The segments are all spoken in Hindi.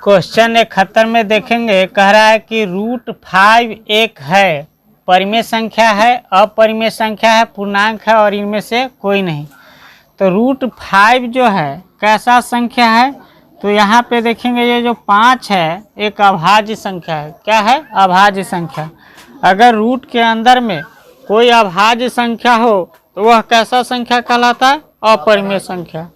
क्वेश्चन 71 में देखेंगे, कह रहा है कि √5 एक है, परिमेय संख्या है, अपरिमेय संख्या है, पूर्णांक है और इनमें से कोई नहीं। तो √5 जो है कैसा संख्या है? तो यहाँ पे देखेंगे ये जो 5 है एक अभाज्य संख्या है। क्या है? अभाज्य संख्या। अगर रूट के अंदर में कोई अभाज्य संख्या हो तो वह कैसा संख्या कहलाता है? अपरिमेय संख्या।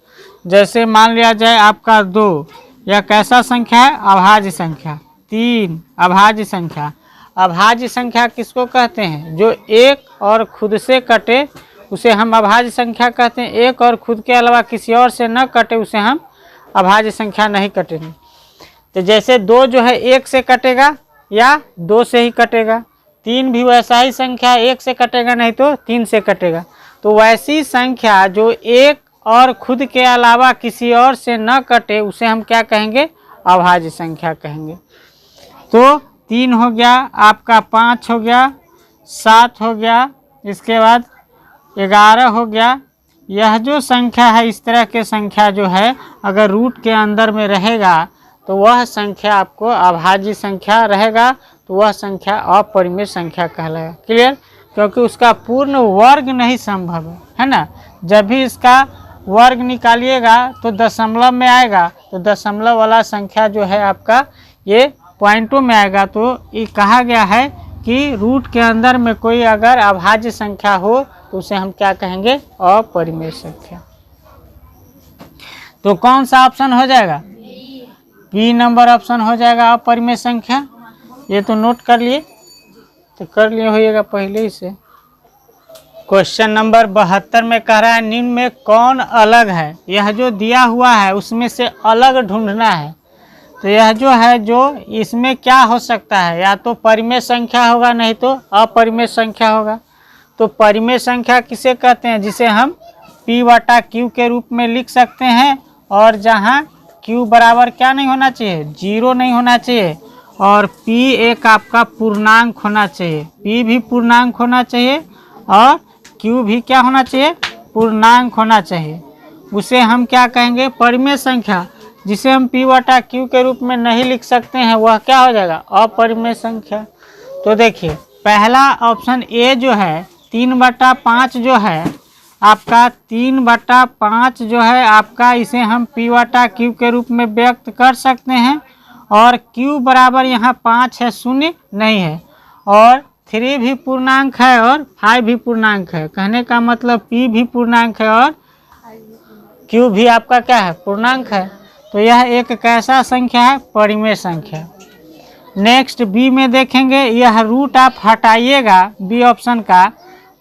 जैसे मान लिया जाए आपका 2, यह कैसा संख्या है? अभाज्य संख्या। 3 अभाज्य संख्या। अभाज्य संख्या किसको कहते हैं? जो एक और खुद से कटे उसे हम अभाज्य संख्या कहते हैं। एक और खुद के अलावा किसी और से न कटे उसे हम अभाज्य संख्या नहीं कटेंगे। तो जैसे 2 जो है 1 से कटेगा या 2 से ही कटेगा। 3 भी वैसा ही संख्या, 1 से कटेगा नहीं तो 3 से कटेगा। तो वैसी संख्या जो एक और खुद के अलावा किसी और से न कटे उसे हम क्या कहेंगे? अभाज्य संख्या कहेंगे। तो 3 हो गया आपका, 5 हो गया, 7 हो गया, इसके बाद 11 हो गया। यह जो संख्या है, इस तरह के संख्या जो है अगर रूट के अंदर में रहेगा तो वह संख्या आपको अभाज्य संख्या रहेगा, तो वह संख्या अपरिमेय संख्या कहलाएगा। क्लियर? क्योंकि उसका पूर्ण वर्ग नहीं संभव है ना। जब भी इसका वर्ग निकालिएगा तो दशमलव में आएगा, तो दशमलव वाला संख्या जो है आपका ये पॉइंटों में आएगा। तो ये कहा गया है कि रूट के अंदर में कोई अगर अभाज्य संख्या हो तो उसे हम क्या कहेंगे? अपरिमेय संख्या। तो कौन सा ऑप्शन हो जाएगा? बी नंबर ऑप्शन हो जाएगा, अपरिमेय संख्या। ये तो नोट कर लिए, तो कर लिए होइएगा पहले ही से। क्वेश्चन नंबर 72 में कह रहा है, निम्न में कौन अलग है? यह जो दिया हुआ है उसमें से अलग ढूंढना है। तो यह जो है, जो इसमें क्या हो सकता है? या तो परिमेय संख्या होगा, नहीं तो अपरिमेय संख्या होगा। तो परिमेय संख्या किसे कहते हैं? जिसे हम P/Q के रूप में लिख सकते हैं, और जहां Q बराबर क्या नहीं होना चाहिए? 0 नहीं होना चाहिए, और P एक आपका पूर्णांक होना चाहिए। P भी पूर्णांक होना चाहिए और Q भी क्या होना चाहिए? पूर्णांक होना चाहिए। उसे हम क्या कहेंगे? परिमेय संख्या। जिसे हम P/Q के रूप में नहीं लिख सकते हैं वह क्या हो जाएगा? अपरिमेय संख्या। तो देखिए पहला ऑप्शन ए जो है 3/5 जो है आपका, 3/5 जो है आपका, इसे हम P/Q के रूप में व्यक्त कर सकते हैं। और Q बराबर यहाँ 5 है, 0 नहीं है, और 3 भी पूर्णांक है और 5 भी पूर्णांक है। कहने का मतलब P भी पूर्णांक है और Q भी आपका क्या है? पूर्णांक है। तो यह एक कैसा संख्या है? परिमेय संख्या। नेक्स्ट बी में देखेंगे, यह रूट आप हटाइएगा बी ऑप्शन का,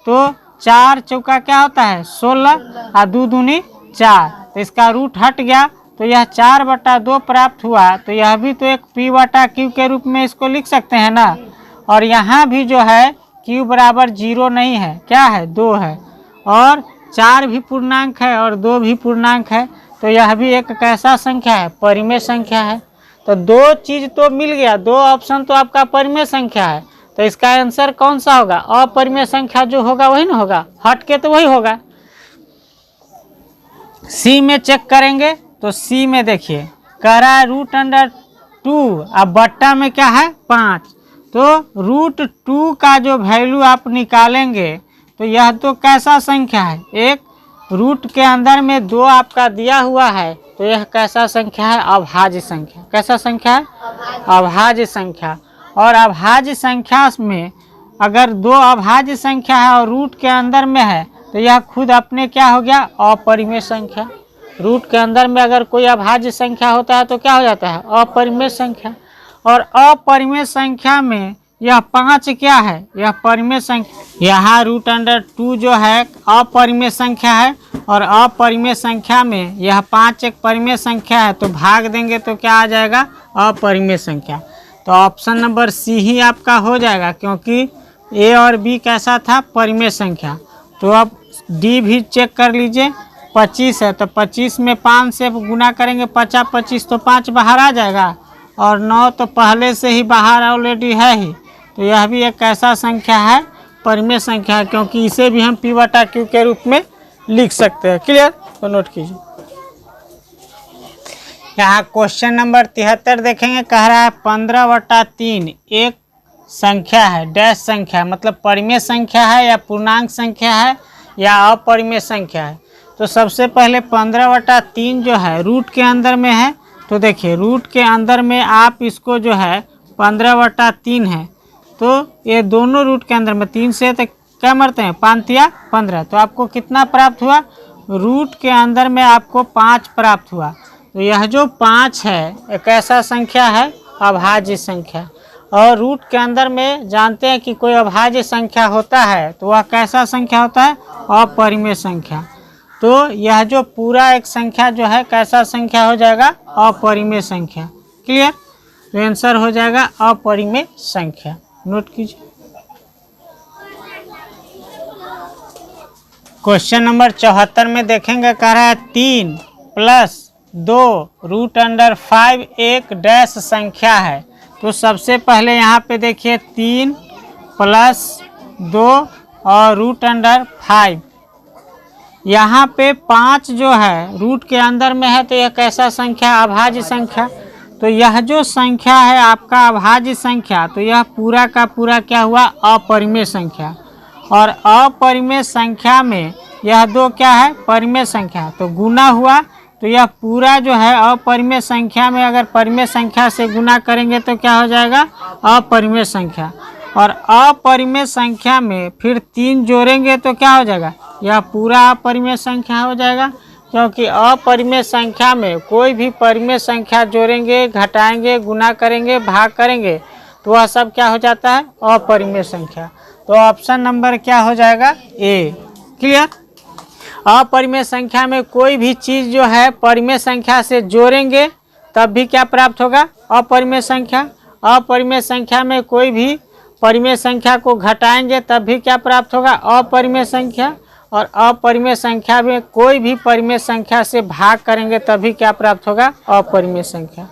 तो 4 चौका क्या होता है? 16 और 2 दूनी 4, तो इसका रूट हट गया, तो यह 4/2 प्राप्त हुआ। तो यह भी तो एक P/Q के रूप में इसको लिख सकते हैं ना। और यहाँ भी जो है Q बराबर 0 नहीं है, क्या है? 2 है, और 4 भी पूर्णांक है और 2 भी पूर्णांक है। तो यह भी एक कैसा संख्या है? परिमेय संख्या है। तो 2 चीज तो मिल गया, 2 ऑप्शन तो आपका परिमेय संख्या है। तो इसका आंसर कौन सा होगा? अपरिमेय संख्या जो होगा वही ना होगा, हट के तो वही होगा। सी में चेक करेंगे तो सी में देखिए कह रहा है √2, अब बट्टा में क्या है? 5। तो √2 का जो वैल्यू आप निकालेंगे तो यह तो कैसा संख्या है? एक रूट के अंदर में 2 आपका दिया हुआ है, तो यह कैसा संख्या है? अभाज्य संख्या। कैसा संख्या है? अभाज्य संख्या। और अभाज्य संख्या में अगर 2 अभाज्य संख्या है और रूट के अंदर में है तो यह खुद अपने क्या हो गया? अपरिमेय संख्या। रूट के अंदर में अगर कोई अभाज्य संख्या होता है तो क्या हो जाता है? अपरिमेय संख्या। और अपरिमेय संख्या में यह 5 क्या है? यह परिमेय संख्या। यहाँ √2 जो है अपरिमेय संख्या है, और अपरिमेय संख्या में यह 5 एक परिमेय संख्या है, तो भाग देंगे तो क्या आ जाएगा? अपरिमेय संख्या। तो ऑप्शन नंबर सी ही आपका हो जाएगा, क्योंकि ए और बी कैसा था? परिमेय संख्या। तो अब डी भी चेक कर लीजिए, 25 है, तो 25 में 5 से गुना करेंगे, 50 25, तो 5 बाहर आ जाएगा, और 9 तो पहले से ही बाहर ऑलरेडी है ही। तो यह भी एक ऐसा संख्या है? परिमेय संख्या है, क्योंकि इसे भी हम P/Q के रूप में लिख सकते हैं। क्लियर? तो नोट कीजिए। यहाँ क्वेश्चन नंबर 73 देखेंगे, कह रहा है 15/3 एक संख्या है, डैश संख्या मतलब परिमेय संख्या है या पूर्णांक संख्या है या अपरिमेय संख्या है। तो सबसे पहले 15/3 जो है रूट के अंदर में है। तो देखिए रूट के अंदर में आप इसको जो है 15/3 है, तो ये दोनों रूट के अंदर में 3 से तो क्या मरते हैं 5 या 15, तो आपको कितना प्राप्त हुआ, रूट के अंदर में आपको 5 प्राप्त हुआ। तो यह जो 5 है एक ऐसा संख्या है अभाज्य संख्या, और रूट के अंदर में जानते हैं कि कोई अभाज्य संख्या होता है तो वह कैसा संख्या होता है, अपरिमेय संख्या। तो यह जो पूरा एक संख्या जो है कैसा संख्या हो जाएगा, अपरिमेय संख्या। क्लियर, तो आंसर हो जाएगा अपरिमेय संख्या। नोट कीजिए। क्वेश्चन नंबर 74 में देखेंगे, कह रहा है 3 + 2 √5 एक डैश संख्या है। तो सबसे पहले यहाँ पे देखिए 3 + 2 और √5, यहाँ पे 5 जो है रूट के अंदर में है, तो यह कैसा संख्या, अभाज्य संख्या। तो यह जो संख्या है आपका अभाज्य संख्या, तो यह पूरा का पूरा क्या हुआ, अपरिमेय संख्या। और अपरिमेय संख्या में यह दो क्या है, परिमेय संख्या, तो गुना हुआ। तो यह पूरा जो है अपरिमेय संख्या में अगर परिमेय संख्या से गुना करेंगे तो क्या हो जाएगा, अपरिमेय संख्या। और अपरिमेय संख्या में फिर 3 जोड़ेंगे तो क्या हो जाएगा, यह पूरा अपरिमेय संख्या हो जाएगा। क्योंकि अपरिमेय संख्या में कोई भी परिमेय संख्या जोड़ेंगे, घटाएंगे, गुना करेंगे, भाग करेंगे तो वह सब क्या हो जाता है, अपरिमेय संख्या। तो ऑप्शन नंबर क्या हो जाएगा, ए। क्लियर, अपरिमेय संख्या में कोई भी चीज़ जो है परिमेय संख्या से जोड़ेंगे तब भी क्या प्राप्त होगा, अपरिमेय संख्या। अपरिमेय संख्या में कोई भी परिमेय संख्या को घटाएंगे तब भी क्या प्राप्त होगा, अपरिमेय संख्या। और अपरिमेय संख्या में कोई भी परिमेय संख्या से भाग करेंगे तभी क्या प्राप्त होगा, अपरिमेय संख्या।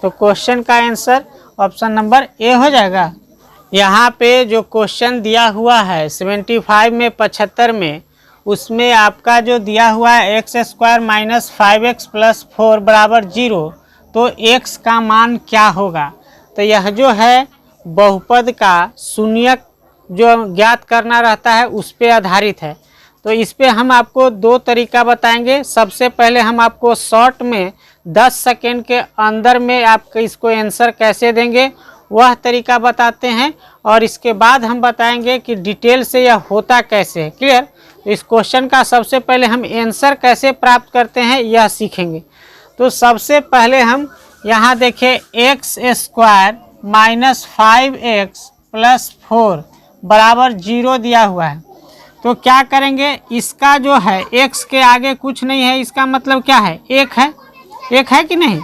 तो क्वेश्चन का आंसर ऑप्शन नंबर ए हो जाएगा। यहाँ पे जो क्वेश्चन दिया हुआ है 75 में 75 में, उसमें आपका जो दिया हुआ है x² - 5x + 4 = 0, तो x का मान क्या होगा। तो यह जो है बहुपद का शून्यक जो ज्ञात करना रहता है उस पे आधारित है। तो इस पे हम आपको 2 तरीका बताएंगे। सबसे पहले हम आपको शॉर्ट में 10 सेकेंड के अंदर में आपको इसको आंसर कैसे देंगे वह तरीका बताते हैं, और इसके बाद हम बताएंगे कि डिटेल से यह होता कैसे है। क्लियर, तो इस क्वेश्चन का सबसे पहले हम आंसर कैसे प्राप्त करते हैं यह सीखेंगे। तो सबसे पहले हम यहाँ देखें x² - 5x + 4 = 0 दिया हुआ है। तो क्या करेंगे, इसका जो है x के आगे कुछ नहीं है, इसका मतलब क्या है, 1 है। 1 है कि नहीं,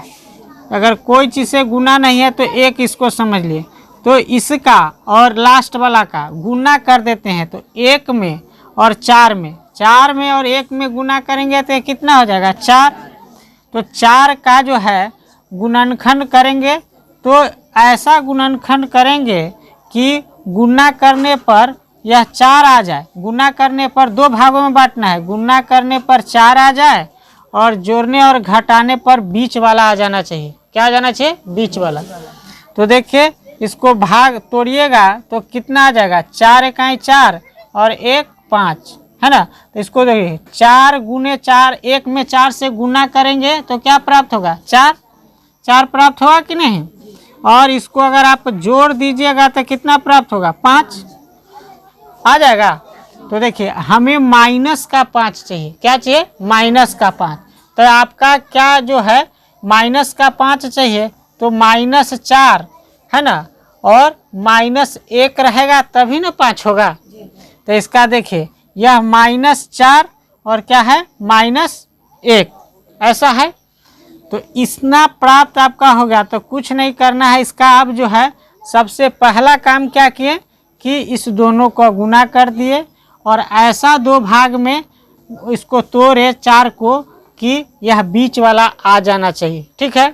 अगर कोई चीज़ से गुना नहीं है तो 1 इसको समझ लिए। तो इसका और लास्ट वाला का गुना कर देते हैं, तो 1 में और 4 में, 4 में और 1 में गुना करेंगे तो कितना हो जाएगा, 4। तो 4 का जो है गुणनखंड करेंगे, तो ऐसा गुणनखंड करेंगे कि गुना करने पर यह 4 आ जाए। गुना करने पर 2 भागों में बांटना है, गुना करने पर 4 आ जाए और जोड़ने और घटाने पर बीच वाला आ जाना चाहिए। क्या आ जाना चाहिए, बीच वाला। तो देखिए इसको भाग तोड़िएगा तो कितना आ जाएगा, 4 × 4 और 1 5 है ना। तो इसको देखिए 4 × 4, 1 में 4 से गुना करेंगे तो क्या प्राप्त होगा, 4 प्राप्त होगा कि नहीं। और इसको अगर आप जोड़ दीजिएगा तो कितना प्राप्त होगा, 5 आ जाएगा। तो देखिए हमें -5 चाहिए, क्या चाहिए, -5। तो आपका क्या जो है -5 चाहिए, तो -4 है ना, और -1 रहेगा तभी ना 5 होगा। तो इसका देखिए यह -4 और क्या है -1 ऐसा है। तो इतना प्राप्त आपका हो गया। तो कुछ नहीं करना है इसका, अब जो है सबसे पहला काम क्या किए कि इस दोनों को गुना कर दिए और ऐसा 2 भाग में इसको तोड़े 4 को कि यह बीच वाला आ जाना चाहिए। ठीक है,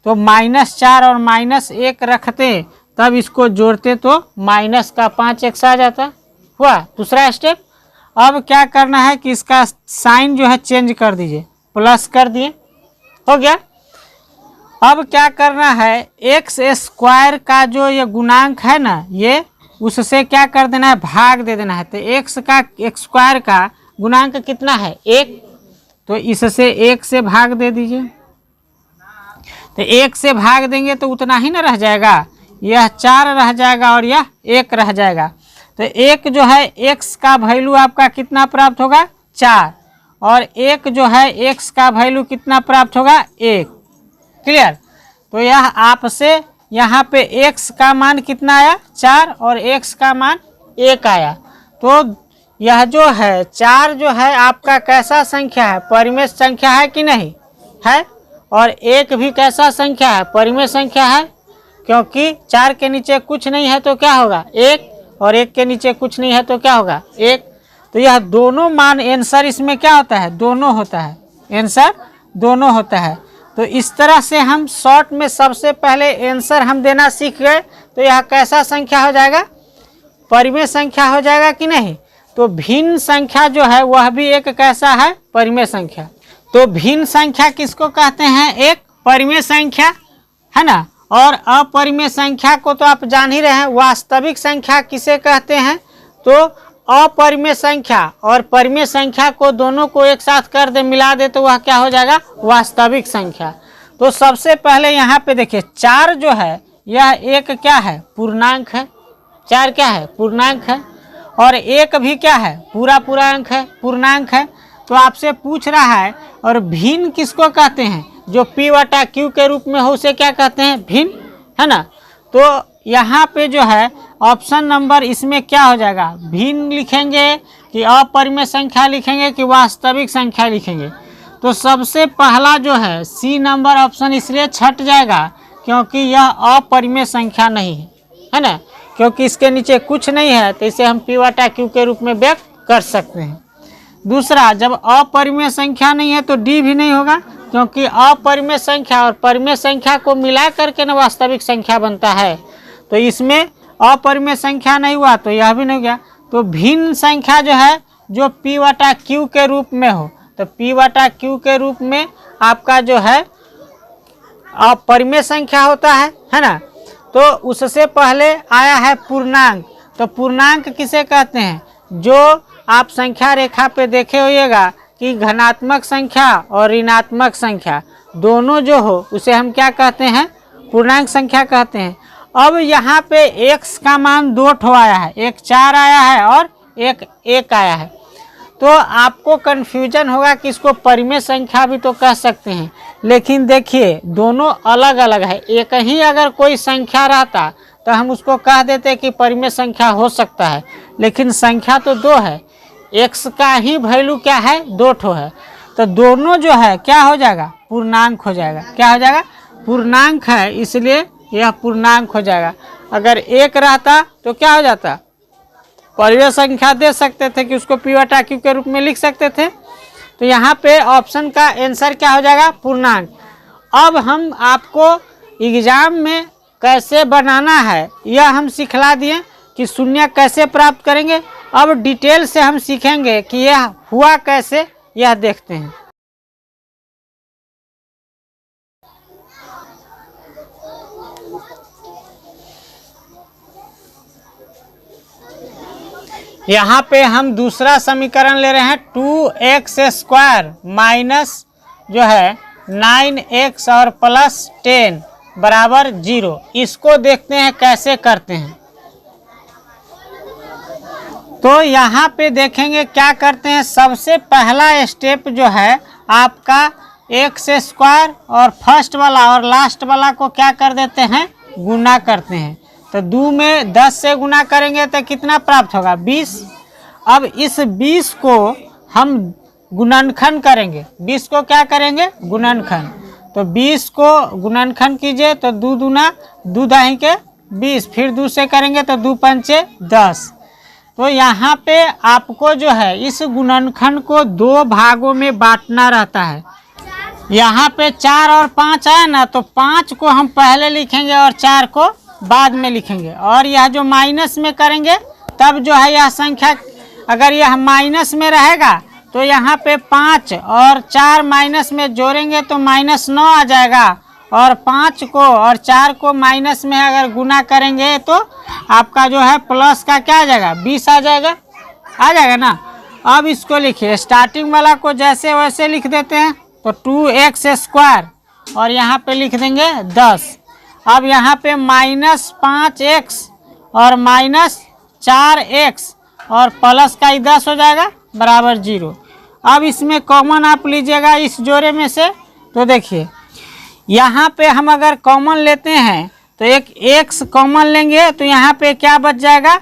तो -4 और -1 रखते तब इसको जोड़ते तो -5x आ जाता। हुआ दूसरा स्टेप। अब क्या करना है कि इसका साइन जो है चेंज कर दीजिए, प्लस कर दिए, हो गया। अब क्या करना है, एक्स स्क्वायर का जो ये गुणांक है ना, ये उससे क्या कर देना है, भाग दे देना है। तो एक्स स्क्वायर का गुणांक कितना है, 1, तो इससे 1 से भाग दे दीजिए। तो 1 से भाग देंगे तो उतना ही ना रह जाएगा, यह 4 रह जाएगा और यह 1 रह जाएगा। तो 1 जो है x का वैल्यू आपका कितना प्राप्त होगा, 4, और 1 जो है x का वैल्यू कितना प्राप्त होगा, 1। क्लियर। तो यह आपसे यहाँ पे x का मान कितना आया, 4, और x का मान 1 आया। तो यह जो है 4 जो है आपका कैसा संख्या है, परिमेय संख्या है कि नहीं है, और 1 भी कैसा संख्या है, परिमेय संख्या है, क्योंकि 4 के नीचे कुछ नहीं है तो क्या होगा, 1, और 1 के नीचे कुछ नहीं है तो क्या होगा, 1। तो यह दोनों मान, आंसर इसमें क्या होता है, दोनों होता है, आंसर दोनों होता है। तो इस तरह से हम शॉर्ट में सबसे पहले आंसर हम देना सीख गए। तो यह कैसा संख्या हो जाएगा, परिमेय संख्या हो जाएगा कि नहीं। तो भिन्न संख्या जो है वह भी एक कैसा है, परिमेय संख्या। तो भिन्न संख्या किसको कहते हैं, एक परिमेय संख्या है ना। और अपरिमेय संख्या को तो आप जान ही रहे हैं, वास्तविक संख्या किसे कहते हैं। तो अपरिमेय संख्या और परिमेय संख्या को दोनों को एक साथ कर दे, मिला दे, तो वह क्या हो जाएगा, वास्तविक संख्या। तो सबसे पहले यहाँ पे देखिए 4 जो है यह एक क्या है, पूर्णांक है। 4 क्या है, पूर्णांक है, और 1 भी क्या है, पूरा अंक है, पूर्णांक है। तो आपसे पूछ रहा है, और भिन्न किसको कहते हैं, जो p बटा q के रूप में हो उसे क्या कहते हैं, भिन्न, है ना। तो यहाँ पे जो है ऑप्शन नंबर इसमें क्या हो जाएगा, भिन्न लिखेंगे कि अपरिमेय संख्या लिखेंगे कि वास्तविक संख्या लिखेंगे। तो सबसे पहला जो है सी नंबर ऑप्शन इसलिए छट जाएगा क्योंकि यह अपरिमेय संख्या नहीं है ना, क्योंकि इसके नीचे कुछ नहीं है, तो इसे हम p बटा q के रूप में व्यक्त कर सकते हैं। दूसरा, जब अपरिमेय संख्या नहीं है तो डी भी नहीं होगा, क्योंकि अपरिमेय संख्या और परिमेय संख्या को मिला करके ना वास्तविक संख्या बनता है। तो इसमें अपरिमेय संख्या नहीं हुआ तो यह भी नहीं गया। तो भिन्न संख्या जो है जो p बटा q के रूप में हो, तो p बटा q के रूप में आपका जो है अपरिमेय संख्या होता है ना। तो उससे पहले आया है पूर्णांक। तो पूर्णांक किसे कहते हैं, जो आप संख्या रेखा पे देखे होइएगा कि धनात्मक संख्या और ऋणात्मक संख्या दोनों जो हो उसे हम क्या कहते हैं, पूर्णांक संख्या कहते हैं। अब यहाँ पे x का मान 2 ठो आया है, एक 4 आया है और एक 1 आया है। तो आपको कन्फ्यूजन होगा कि इसको परिमेय संख्या भी तो कह सकते हैं, लेकिन देखिए दोनों अलग अलग है। एक ही अगर कोई संख्या रहता तो हम उसको कह देते कि परिमेय संख्या हो सकता है, लेकिन संख्या तो 2 है, x का ही वैल्यू क्या है, 2 ठो है। तो दोनों जो है क्या हो जाएगा, पूर्णांक हो जाएगा। क्या हो जाएगा, पूर्णांक है, इसलिए यह पूर्णांक हो जाएगा। अगर 1 रहता तो क्या हो जाता, परिमेय संख्या दे सकते थे कि उसको p बटा q के रूप में लिख सकते थे। तो यहाँ पे ऑप्शन का आंसर क्या हो जाएगा, पूर्णांक। अब हम आपको एग्जाम में कैसे बनाना है यह हम सिखला दिए कि शून्य कैसे प्राप्त करेंगे। अब डिटेल से हम सीखेंगे कि यह हुआ कैसे, यह देखते हैं। यहाँ पे हम दूसरा समीकरण ले रहे हैं, 2x स्क्वायर माइनस जो है 9x और प्लस 10 बराबर 0। इसको देखते हैं कैसे करते हैं। तो यहाँ पे देखेंगे क्या करते हैं। सबसे पहला स्टेप जो है आपका x स्क्वायर और फर्स्ट वाला और लास्ट वाला को क्या कर देते हैं, गुना करते हैं। तो 2 में 10 से गुना करेंगे तो कितना प्राप्त होगा, 20। अब इस 20 को हम गुणनखंड करेंगे, 20 को क्या करेंगे, गुणनखंड। तो 20 को गुणनखंड कीजिए तो 2 दूना 2 दाही के 20, फिर 2 से करेंगे तो 2 पंचे 10। तो यहाँ पे आपको जो है इस गुणनखंड को 2 भागों में बांटना रहता है। यहाँ पे 4 और 5 आया ना, तो 5 को हम पहले लिखेंगे और 4 को बाद में लिखेंगे। और यह जो माइनस में करेंगे तब जो है यह संख्या, अगर यह माइनस में रहेगा तो यहाँ पे 5 और 4 माइनस में जोड़ेंगे तो -9 आ जाएगा, और 5 को और 4 को माइनस में अगर गुना करेंगे तो आपका जो है प्लस का क्या आ जाएगा 20 आ जाएगा ना। अब इसको लिखिए, स्टार्टिंग वाला को जैसे वैसे लिख देते हैं तो 2x² और यहाँ पे लिख देंगे 10। अब यहाँ पे -5x और -4x और प्लस का 10 हो जाएगा बराबर 0। अब इसमें कॉमन आप लीजिएगा इस जोड़े में से, तो देखिए यहाँ पे हम अगर कॉमन लेते हैं तो एक x कॉमन लेंगे तो यहाँ पे क्या बच जाएगा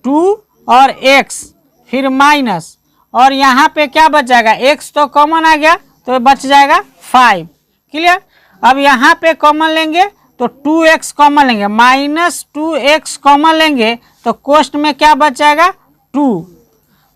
2 और x फिर माइनस, और यहाँ पे क्या बच जाएगा x तो कॉमन आ गया तो बच जाएगा 5। क्लियर। अब यहाँ पे कॉमन लेंगे तो 2x कॉमन लेंगे, -2x कॉमन लेंगे तो कोष्ठ में क्या बच जाएगा 2,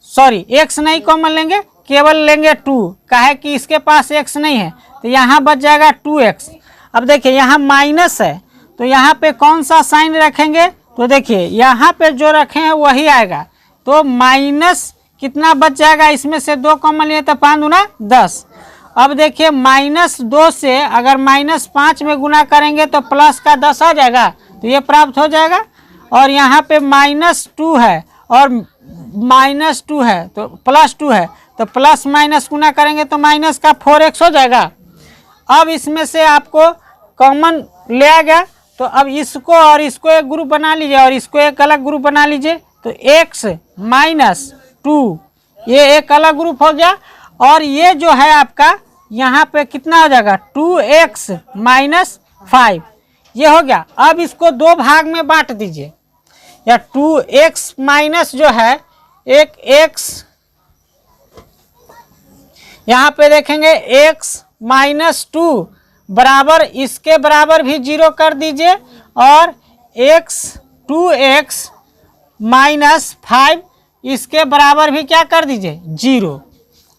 सॉरी x नहीं कॉमन लेंगे, केवल लेंगे 2, काहे कि इसके पास x नहीं है तो यहाँ बच जाएगा 2x। अब देखिए यहाँ माइनस है तो यहाँ पे कौन सा साइन रखेंगे, तो देखिए यहाँ पे जो रखे हैं वही आएगा, तो माइनस कितना बच जाएगा, इसमें से 2 कॉमन लिए तो 5 दूना 10। अब देखिए -2 से अगर -5 में गुना करेंगे तो प्लस का 10 आ जाएगा, तो ये प्राप्त हो जाएगा। और यहाँ पे -2 है और -2 है तो +2 है, तो प्लस माइनस गुना करेंगे तो माइनस का 4x हो जाएगा। अब इसमें से आपको कॉमन ले आ गया, तो अब इसको और इसको एक ग्रुप बना लीजिए और इसको एक अलग ग्रुप बना लीजिए, तो x - 2 ये एक अलग ग्रुप हो गया। और ये जो है आपका यहाँ पे कितना हो जाएगा 2x - 5 ये हो गया। अब इसको 2 भाग में बांट दीजिए, या 2x माइनस जो है एक x, यहाँ पे देखेंगे x -2 बराबर इसके बराबर भी 0 कर दीजिए, और 2x - 5 इसके बराबर भी क्या कर दीजिए 0।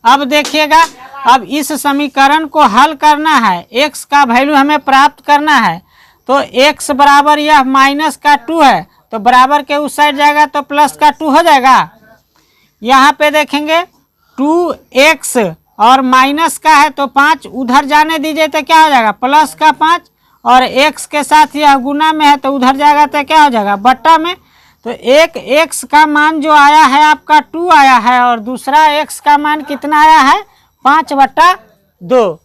अब देखिएगा, अब इस समीकरण को हल करना है, x का वैल्यू हमें प्राप्त करना है, तो x बराबर यह -2 है तो बराबर के उस साइड जाएगा तो प्लस का 2 हो जाएगा। यहाँ पे देखेंगे 2x और माइनस का है तो 5 उधर जाने दीजिए तो क्या हो जाएगा प्लस का 5, और x के साथ यह गुना में है तो उधर जाएगा तो क्या हो जाएगा बट्टा में। तो एक x का मान जो आया है आपका 2 आया है और दूसरा x का मान कितना आया है 5/2।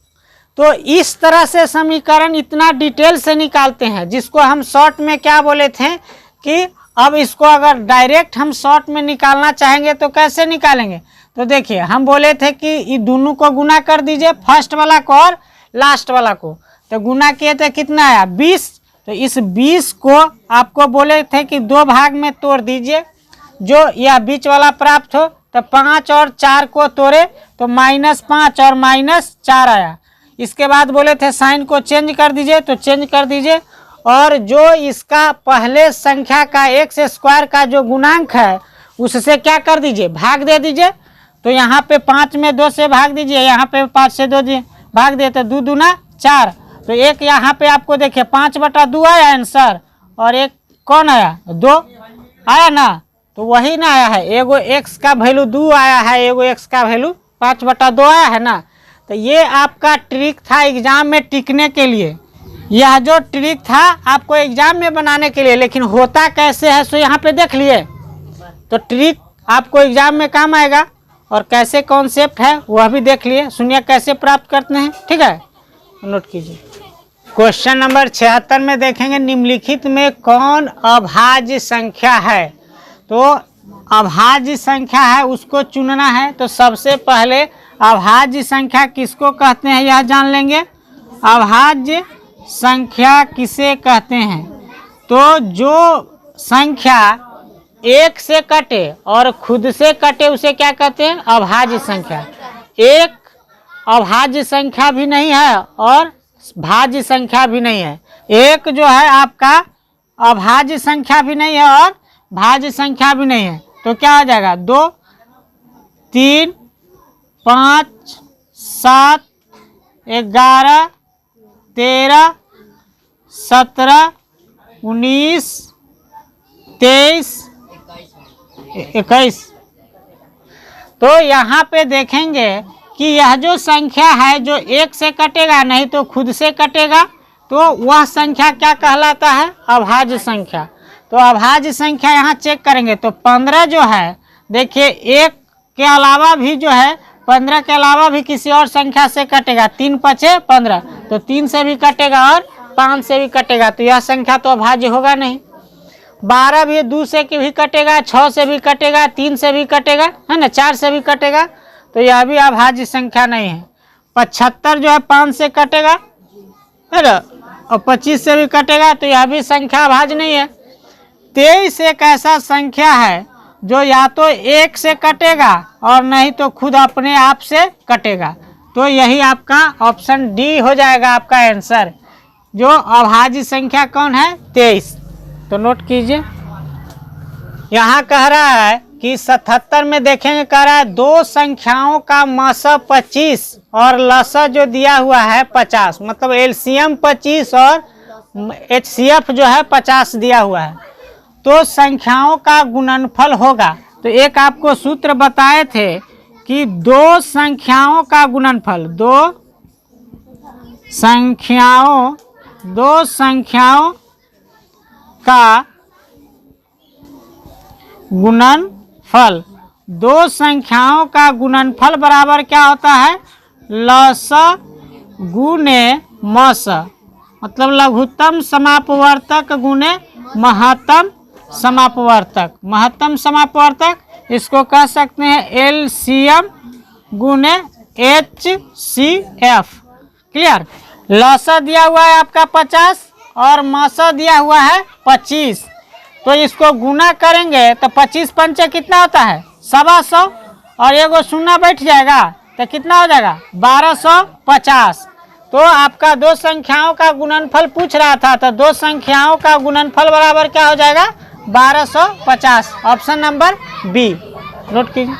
तो इस तरह से समीकरण इतना डिटेल से निकालते हैं, जिसको हम शॉर्ट में क्या बोले थे कि अब इसको अगर डायरेक्ट हम शॉर्ट में निकालना चाहेंगे तो कैसे निकालेंगे। तो देखिए हम बोले थे कि ये दोनों को गुना कर दीजिए, फर्स्ट वाला को और लास्ट वाला को, तो गुना किए थे कितना आया 20। तो इस 20 को आपको बोले थे कि 2 भाग में तोड़ दीजिए, जो यह बीच वाला प्राप्त हो, तो 5 और 4 को तोड़े तो -5 और -4 आया। इसके बाद बोले थे साइन को चेंज कर दीजिए, तो चेंज कर दीजिए, और जो इसका पहले संख्या का x² का जो गुणांक है उससे क्या कर दीजिए भाग दे दीजिए। तो यहाँ पे 5 में 2 से भाग दीजिए, यहाँ पे 5 से 2 भाग दिए तो 2 दूना 4, तो एक यहाँ पे आपको देखिए 5/2 आया आंसर, और एक कौन आया 2 आया ना, तो वही ना आया है, एगो x का वैल्यू 2 आया है, एगो x का वैल्यू 5/2 आया है ना। तो ये आपका ट्रिक था एग्जाम में टिकने के लिए, यह जो ट्रिक था आपको एग्जाम में बनाने के लिए, लेकिन होता कैसे है सो यहाँ पे देख लिए। तो ट्रिक आपको एग्जाम में काम आएगा, और कैसे कॉन्सेप्ट है वह भी देख लिए, सुनिए कैसे प्राप्त करते हैं, ठीक है नोट कीजिए। क्वेश्चन नंबर 76 में देखेंगे निम्नलिखित में कौन अभाज्य संख्या है। तो अभाज्य संख्या है उसको चुनना है, तो सबसे पहले अभाज्य संख्या किसको कहते हैं यह जान लेंगे। अभाज्य संख्या किसे कहते हैं, तो जो संख्या एक से कटे और खुद से कटे उसे क्या कहते हैं अभाज्य संख्या। एक अभाज्य संख्या भी नहीं है और भाज्य संख्या भी नहीं है, एक जो है आपका अभाज्य संख्या भी नहीं है और भाज्य संख्या भी नहीं है, तो क्या हो जाएगा 2, 3, 5, 7, 11, 13, 17, 19, 23, 21। तो यहाँ पे देखेंगे कि यह जो संख्या है जो एक से कटेगा नहीं तो खुद से कटेगा, तो वह संख्या क्या कहलाता है? अभाज्य संख्या। तो अभाज्य संख्या यहाँ चेक करेंगे तो 15 जो है, देखिए एक के अलावा भी जो है 15 के अलावा भी किसी और संख्या से कटेगा। 3 पचे 15, तो 3 से भी कटेगा और 5 से भी कटेगा, तो यह संख्या तो अभाज्य होगा नहीं। 12 भी 2 से भी कटेगा, 6 से भी कटेगा, 3 से भी कटेगा, है ना, 4 से भी कटेगा, तो यह भी अभाज्य संख्या नहीं है। 75 जो है 5 से कटेगा, है ना, और 25 से भी कटेगा, तो यह भी संख्या अभाज्य नहीं है। 23 एक ऐसा संख्या है जो या तो 1 से कटेगा और नहीं तो खुद अपने आप से कटेगा, तो यही आपका ऑप्शन डी हो जाएगा आपका आंसर। जो अभाज्य संख्या कौन है? 23। तो नोट कीजिए, यहाँ कह रहा है कि 77 में देखेंगे, कह रहा है दो संख्याओं का मसा 25 और लसा जो दिया हुआ है 50, मतलब एलसीएम 25 और एचसीएफ जो है 50 दिया हुआ है, तो संख्याओं का गुणनफल होगा। तो एक आपको सूत्र बताए थे कि दो संख्याओं का गुणनफल, दो संख्याओं का गुणनफल, दो संख्याओं का गुणनफल बराबर क्या होता है? लस गुणे मस, मतलब लघुत्तम समापवर्तक गुणे महत्तम समापवर्तक। महत्तम समापवर्तक इसको कह सकते हैं एलसीएम गुणे एचसीएफ। क्लियर? लसा दिया हुआ है आपका 50 और मसा दिया हुआ है 25, तो इसको गुना करेंगे तो 25 पंचे कितना होता है? 125, और एगो शून्य बैठ जाएगा तो कितना हो जाएगा? 1250। तो आपका दो संख्याओं का गुणनफल पूछ रहा था, तो दो संख्याओं का गुणनफल बराबर क्या हो जाएगा? 1250। ऑप्शन नंबर बी नोट कीजिए।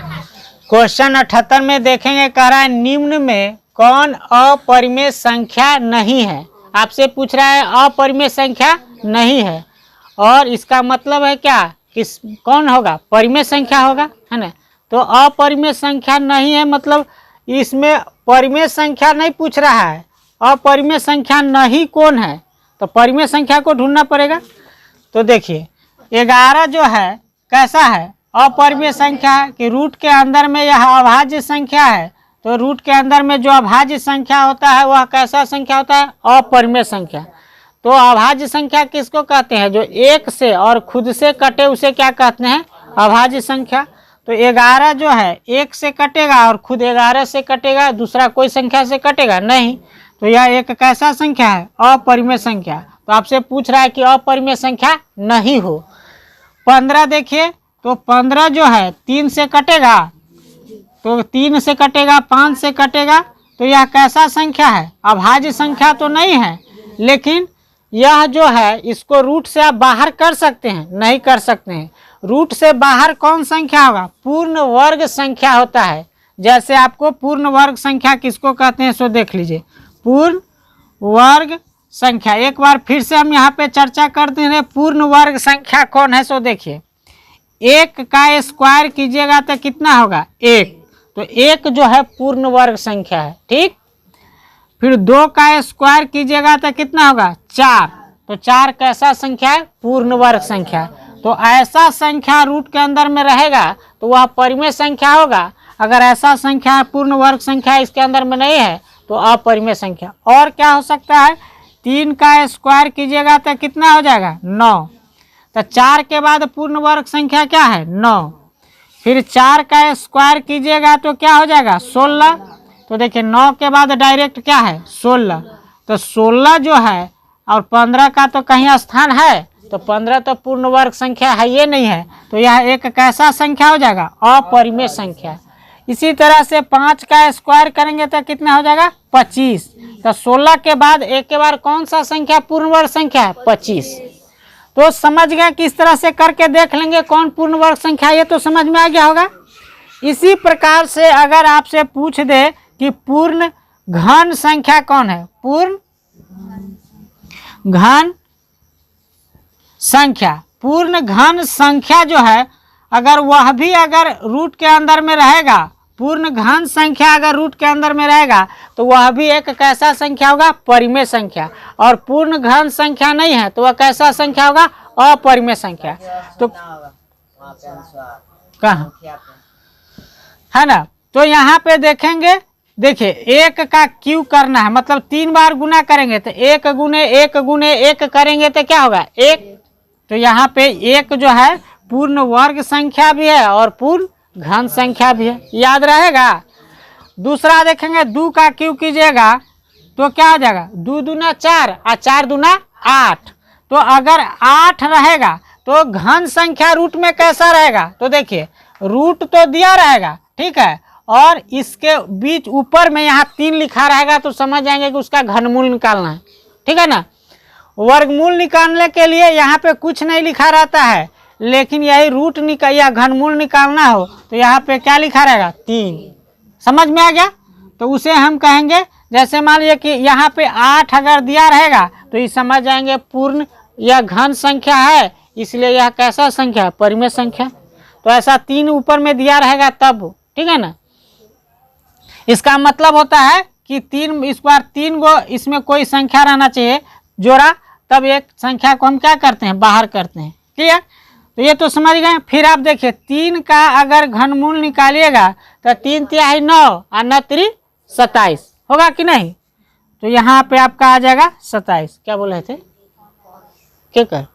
क्वेश्चन 78 में देखेंगे, कह रहा है निम्न में कौन अपरिमेय संख्या नहीं है? आपसे पूछ रहा है अपरिमेय संख्या नहीं है, और इसका मतलब है क्या? किस कौन होगा? परिमेय संख्या होगा, है ना। तो अपरिमेय संख्या नहीं है, मतलब इसमें परिमेय संख्या नहीं पूछ रहा है, अपरिमेय संख्या नहीं कौन है, तो परिमेय संख्या को ढूंढना पड़ेगा। तो देखिए 11 जो है कैसा है? अपरिमेय संख्या है कि रूट के अंदर में यह अभाज्य संख्या है, तो रूट के अंदर में जो अभाज्य संख्या होता है वह कैसा संख्या होता है? अपरिमेय संख्या। तो अभाज्य संख्या किसको कहते हैं? जो एक से और खुद से कटे उसे क्या कहते हैं? अभाज्य संख्या। तो 11 जो है एक से कटेगा और खुद 11 से कटेगा, दूसरा कोई संख्या से कटेगा नहीं, तो यह एक कैसा संख्या है? अपरिमेय संख्या। तो आपसे पूछ रहा है कि अपरिमेय संख्या नहीं हो। 15 देखिए, तो 15 जो है 3 से कटेगा, तो 3 से कटेगा, 5 से कटेगा, तो यह कैसा संख्या है? अभाज्य संख्या तो नहीं है, लेकिन यह जो है इसको रूट से आप बाहर कर सकते हैं? नहीं कर सकते हैं। रूट से बाहर कौन संख्या होगा? पूर्ण वर्ग संख्या होता है। जैसे आपको पूर्ण वर्ग संख्या किसको कहते हैं सो देख लीजिए, पूर्ण वर्ग संख्या। एक बार फिर से हम यहाँ पे चर्चा करते हैं पूर्ण वर्ग संख्या कौन है सो देखिए। 1 का स्क्वायर कीजिएगा तो कितना होगा? 1, तो 1 जो है पूर्ण वर्ग संख्या है, ठीक। फिर 2 का स्क्वायर कीजिएगा तो कितना होगा? 4, तो 4 कैसा संख्या है? पूर्ण वर्ग संख्या। तो ऐसा संख्या रूट के अंदर में रहेगा तो वह परिमेय संख्या होगा। अगर ऐसा संख्या पूर्ण वर्ग संख्या इसके अंदर में नहीं है तो अपरिमेय संख्या। और क्या हो सकता है? 3 का स्क्वायर कीजिएगा तो कितना हो जाएगा? 9, तो 4 के बाद पूर्ण वर्ग संख्या क्या है? 9। फिर 4 का स्क्वायर कीजिएगा तो क्या हो जाएगा? 16। तो देखिए 9 के बाद डायरेक्ट क्या है? 16। तो 16 जो है और 15 का तो कहीं स्थान है, तो 15 तो पूर्ण वर्ग संख्या है ये नहीं है, तो यह एक कैसा संख्या हो जाएगा? अपरिमेय संख्या। इसी तरह से 5 का स्क्वायर करेंगे तो कितना हो जाएगा? 25। तो 16 के बाद एक के बार कौन सा संख्या पूर्ण वर्ग संख्या है? 25। तो समझ गए, किस तरह से करके देख लेंगे कौन पूर्ण वर्ग संख्या, ये तो समझ में आ गया होगा। इसी प्रकार से अगर आपसे पूछ दे कि पूर्ण घन संख्या कौन है? पूर्ण घन संख्या, पूर्ण घन संख्या जो है अगर वह भी अगर रूट के अंदर में रहेगा पूर्ण घन संख्या अगर रूट के अंदर में रहेगा तो वह भी एक कैसा संख्या होगा, परिमेय संख्या। और पूर्ण घन संख्या नहीं है तो वह कैसा संख्या होगा, अपरिमेय संख्या। तो कहाँ है ना, तो यहाँ पे देखेंगे, देखिए एक का क्यू करना है, मतलब 3 बार गुना करेंगे तो 1 गुने 1 गुने 1 करेंगे तो क्या होगा, 1। तो यहाँ पे 1 जो है पूर्ण वर्ग संख्या भी है और पूर्ण घन संख्या भी है, याद रहेगा। दूसरा देखेंगे 2 का क्यू कीजिएगा तो क्या हो जाएगा, 2 दूना 4 और 4 दूना 8। तो अगर 8 रहेगा तो घन संख्या रूट में कैसा रहेगा, तो देखिए रूट तो दिया रहेगा, ठीक है, और इसके बीच ऊपर में यहाँ 3 लिखा रहेगा तो समझ जाएंगे कि उसका घनमूल निकालना है, ठीक है ना। वर्गमूल निकालने के लिए यहाँ पे कुछ नहीं लिखा रहता है, लेकिन यही रूट निकाल या घनमूल निकालना हो तो यहाँ पे क्या लिखा रहेगा, 3। समझ में आ गया। तो उसे हम कहेंगे, जैसे मान लीजिए कि यहाँ पे 8 अगर दिया रहेगा तो ये समझ जाएंगे पूर्ण या घन संख्या है, इसलिए यह कैसा संख्या है, परिमेय संख्या। तो ऐसा 3 ऊपर में दिया रहेगा तब, ठीक है ना। इसका मतलब होता है कि 3, इस बार 3 गो इसमें कोई संख्या रहना चाहिए जोड़ा, तब एक संख्या को हम क्या करते हैं, बाहर करते हैं, क्लियर। तो ये तो समझ गए। फिर आप देखिए 3 का अगर घनमूल निकालिएगा तो 3 तिहाई 9 और 9 3 27 होगा कि नहीं। तो यहाँ पे आपका आ जाएगा 27। क्या बोल रहे थे, क्या कर,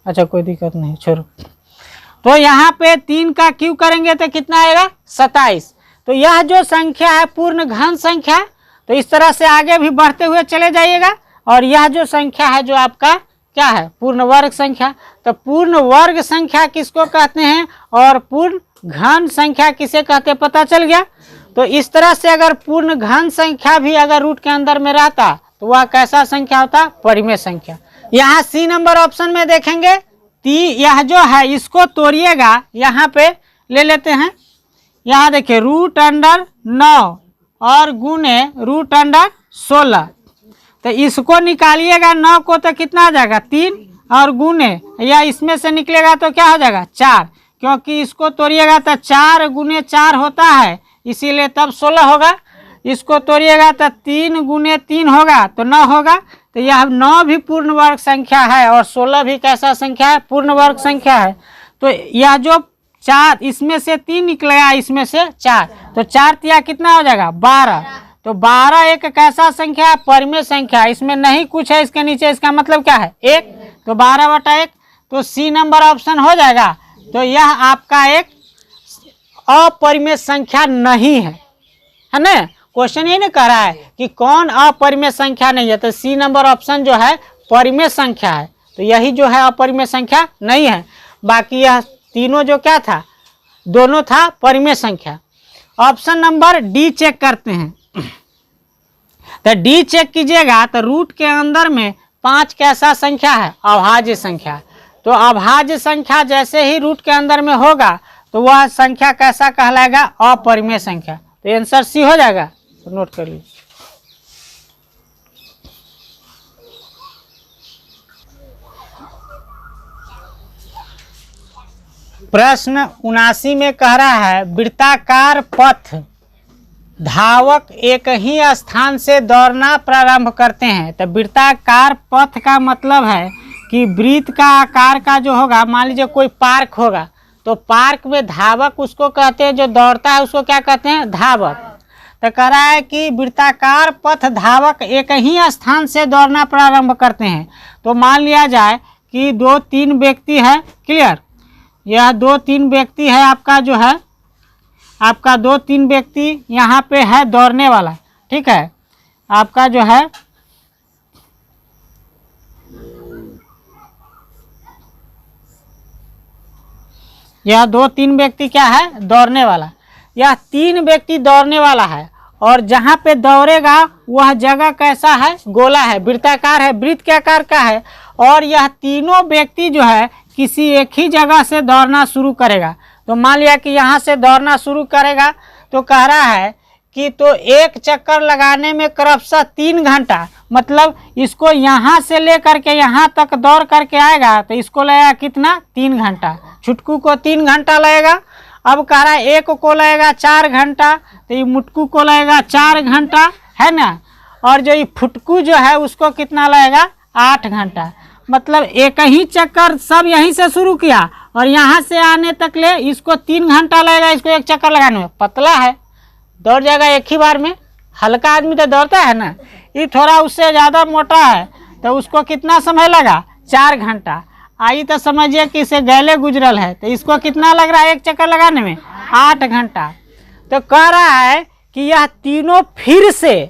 अच्छा कोई दिक्कत नहीं, छोड़ो। तो यहाँ पे 3 का क्यू करेंगे तो कितना आएगा, 27। तो यह जो संख्या है पूर्ण घन संख्या, तो इस तरह से आगे भी बढ़ते हुए चले जाइएगा। और यह जो संख्या है जो आपका क्या है, पूर्ण वर्ग संख्या। तो पूर्ण वर्ग संख्या किसको कहते हैं और पूर्ण घन संख्या किसे कहते हैं, पता चल गया। तो इस तरह से अगर पूर्ण घन संख्या भी अगर रूट के अंदर में रहता तो वह कैसा संख्या होता, परिमेय संख्या। यहाँ सी नंबर ऑप्शन में देखेंगे, यह जो है इसको तोड़िएगा, यहाँ पे ले लेते हैं। यहाँ देखिए रूट अंडर 9 और गुने रूट अंडर 16। तो इसको निकालिएगा 9 को तो कितना आ जाएगा, 3, और गुने या इसमें से निकलेगा तो क्या हो जाएगा, 4, क्योंकि इसको तोड़िएगा तो 4 गुने 4 होता है, इसीलिए तब 16 होगा। इसको तोड़िएगा तो 3 गुने 3 होगा तो 9 होगा। तो यह 9 भी पूर्ण वर्ग संख्या है और 16 भी कैसा संख्या है, पूर्ण वर्ग संख्या है। तो यह जो 4 इसमें से 3 निकलेगा, इसमें से 4, तो 4 तिया कितना हो जाएगा, 12। तो 12 एक कैसा संख्या है, परिमेय संख्या। इसमें नहीं कुछ है इसके नीचे, इसका मतलब क्या है, 1। तो 12/1, तो सी नंबर ऑप्शन हो जाएगा। तो यह आपका एक अपरिमेय संख्या नहीं है ना। क्वेश्चन ये नहीं कह रहा है कि कौन अपरिमेय संख्या नहीं है, तो सी नंबर ऑप्शन जो है परिमेय संख्या है। तो यही जो है अपरिमेय संख्या नहीं है, बाकी यह तीनों जो क्या था, दोनों था परिमेय संख्या। ऑप्शन नंबर डी चेक करते हैं। तो डी चेक कीजिएगा तो रूट के अंदर में 5 कैसा संख्या है, अभाज्य संख्या। तो अभाज्य संख्या जैसे ही रूट के अंदर में होगा तो वह संख्या कैसा कहलाएगा, अपरिमेय संख्या। तो आंसर सी हो जाएगा, तो नोट कर लीजिए। प्रश्न 79 में कह रहा है, वृत्ताकार पथ धावक एक ही स्थान से दौड़ना प्रारंभ करते हैं। तो वृत्ताकार पथ का मतलब है कि वृत्त का आकार का जो होगा, मान लीजिए कोई पार्क होगा तो पार्क में धावक उसको कहते हैं, जो दौड़ता है उसको क्या कहते हैं, धावक। तो कह रहा है कि वृत्ताकार पथ धावक एक ही स्थान से दौड़ना प्रारंभ करते हैं। तो मान लिया जाए कि 2-3 व्यक्ति है, क्लियर, यह 2-3 व्यक्ति है आपका, जो है आपका 2-3 व्यक्ति यहाँ पे है दौड़ने वाला, ठीक है। आपका जो है यह 2-3 व्यक्ति क्या है, दौड़ने वाला। यह 3 व्यक्ति दौड़ने वाला है और जहाँ पे दौड़ेगा वह जगह कैसा है, गोला है, वृत्ताकार है, वृत्त के आकार का है। और यह तीनों व्यक्ति जो है किसी एक ही जगह से दौड़ना शुरू करेगा। तो मान लिया कि यहाँ से दौड़ना शुरू करेगा, तो कह रहा है कि तो एक चक्कर लगाने में क्रमशः 3 घंटा, मतलब इसको यहाँ से लेकर के यहाँ तक दौड़ करके आएगा तो इसको लगेगा कितना, 3 घंटा। छुटकू को 3 घंटा लगेगा अब कह रहा है एक को लगेगा 4 घंटा, तो ये मुटकू को लगेगा 4 घंटा, है ना। और जो ये फुटकू जो है उसको कितना लगेगा 8 घंटा। मतलब एक ही चक्कर सब यहीं से शुरू किया और यहाँ से आने तक ले इसको 3 घंटा लगेगा, इसको एक चक्कर लगाने में। पतला है दौड़ जाएगा एक ही बार में, हल्का आदमी तो दौड़ता है ना, ये थोड़ा उससे ज़्यादा मोटा है तो उसको कितना समय लगा 4 घंटा। आई तो समझिए कि इसे गैले गुजरल है, तो इसको कितना लग रहा है एक चक्कर लगाने में 8 घंटा। तो कह रहा है कि यह तीनों फिर से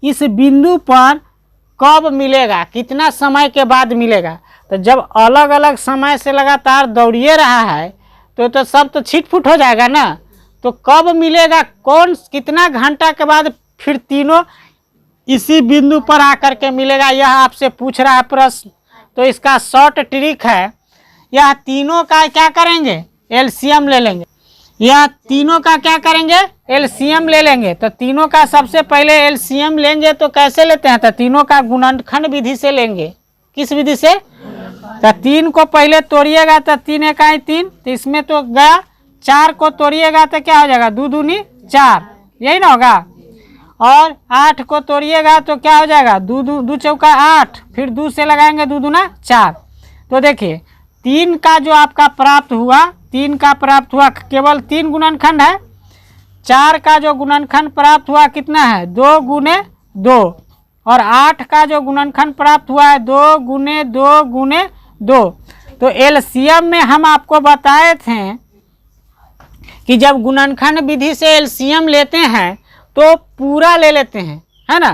इस बिंदु पर कब मिलेगा, कितना समय के बाद मिलेगा। तो जब अलग अलग समय से लगातार दौड़िए रहा है तो सब तो छिटफुट हो जाएगा ना। तो कब मिलेगा, कौन कितना घंटा के बाद फिर तीनों इसी बिंदु पर आकर के मिलेगा, यह आपसे पूछ रहा है प्रश्न। तो इसका शॉर्ट ट्रिक है, यह तीनों का क्या करेंगे एलसीएम ले लेंगे। यह तीनों का क्या करेंगे एलसीएम ले लेंगे। तो तीनों का सबसे पहले एलसीएम लेंगे तो कैसे लेते हैं, तो तीनों का गुणनखंड विधि से लेंगे। किस विधि से, तो 3 को पहले तोड़िएगा तो 3 एकाई 3, तो इसमें तो गया। 4 को तोड़िएगा तो क्या हो जाएगा 2 दूनी 4, यही ना होगा। और 8 को तोड़िएगा तो क्या हो जाएगा 2 चौका 8, फिर 2 से लगाएंगे 2 दूना 4। तो देखिए 3 का जो आपका प्राप्त हुआ, 3 का प्राप्त हुआ केवल 3 गुणनखंड है। 4 का जो गुणनखंड प्राप्त हुआ कितना है 2 गुने 2। और 8 का जो गुणनखंड प्राप्त हुआ है 2 गुने 2 गुने 2। तो एलसीएम में हम आपको बताए थे कि जब गुणनखंड विधि से एलसीएम लेते हैं तो पूरा ले लेते हैं, है ना।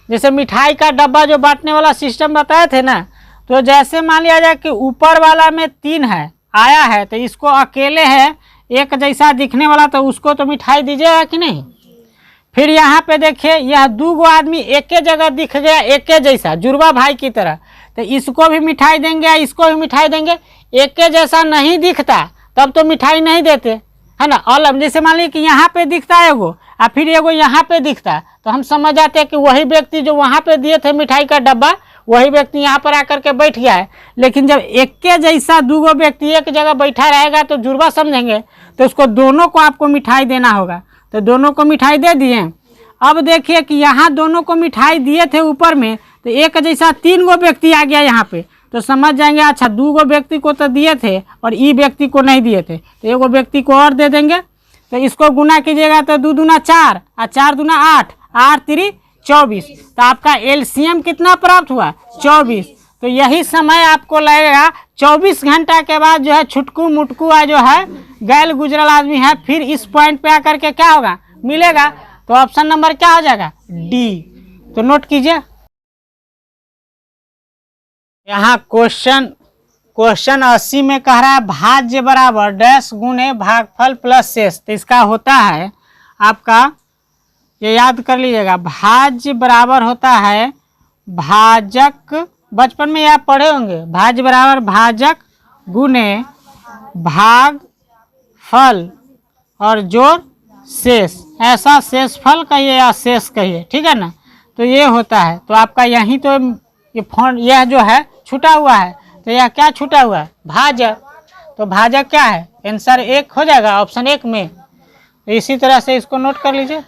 जैसे मिठाई का डब्बा जो बांटने वाला सिस्टम बताए थे ना, तो जैसे मान लिया जाए कि ऊपर वाला में 3 है आया है, तो इसको अकेले है एक जैसा दिखने वाला, तो उसको तो मिठाई दीजिएगा कि नहीं। फिर यहाँ पे देखिए यह 2 गो आदमी एक ही जगह दिख गया एक ही जैसा जुड़वा भाई की तरह, तो इसको भी मिठाई देंगे इसको भी मिठाई देंगे। एक ही जैसा नहीं दिखता तब तो मिठाई नहीं देते, है ना। अलग जैसे मान लीजिए कि यहाँ पे दिखता है एगो और फिर एगो यहाँ पे दिखता है, तो हम समझ जाते हैं कि वही व्यक्ति जो वहाँ पे दिए थे मिठाई का डब्बा वही व्यक्ति यहाँ पर आकर के बैठ गया है। लेकिन जब एक के जैसा 2 गो व्यक्ति एक जगह बैठा रहेगा तो जुड़वा समझेंगे, तो उसको दोनों को आपको मिठाई देना होगा। तो दोनों को मिठाई दे दिए। अब देखिए कि यहाँ दोनों को मिठाई दिए थे ऊपर में, तो एक जैसा 3 गो व्यक्ति आ गया यहाँ पे, तो समझ जाएंगे अच्छा 2 गो व्यक्ति को तो दिए थे और ई व्यक्ति को नहीं दिए थे, तो एगो व्यक्ति को और दे देंगे। तो इसको गुना कीजिएगा तो 2 दूना 4 और 4 दूना 8, 8 3 24। तो आपका एलसीएम कितना प्राप्त हुआ 24। तो यही समय आपको लगेगा 24 घंटा के बाद जो है छुटकू मुटकू जो है गैल गुजरल आदमी है, फिर इस पॉइंट पे आकर के क्या होगा मिलेगा। तो ऑप्शन नंबर क्या हो जाएगा डी। तो नोट कीजिए यहाँ क्वेश्चन 80 में कह रहा है भाज्य बराबर डैश गुणे भागफल प्लस शेष। तो इसका होता है आपका, ये याद कर लीजिएगा, भाज्य बराबर होता है भाजक, बचपन में आप पढ़े होंगे, भाज्य बराबर भाजक गुणे भागफल और जोड़ शेष। ऐसा शेषफल कहिए या शेष कहिए, ठीक है ना। तो ये होता है। तो आपका यहीं तो ये फॉन्ट यह जो है छूटा हुआ है, तो यह क्या छूटा हुआ है भाजक। तो भाजक क्या है आंसर 1 हो जाएगा ऑप्शन 1 में। तो इसी तरह से इसको नोट कर लीजिए।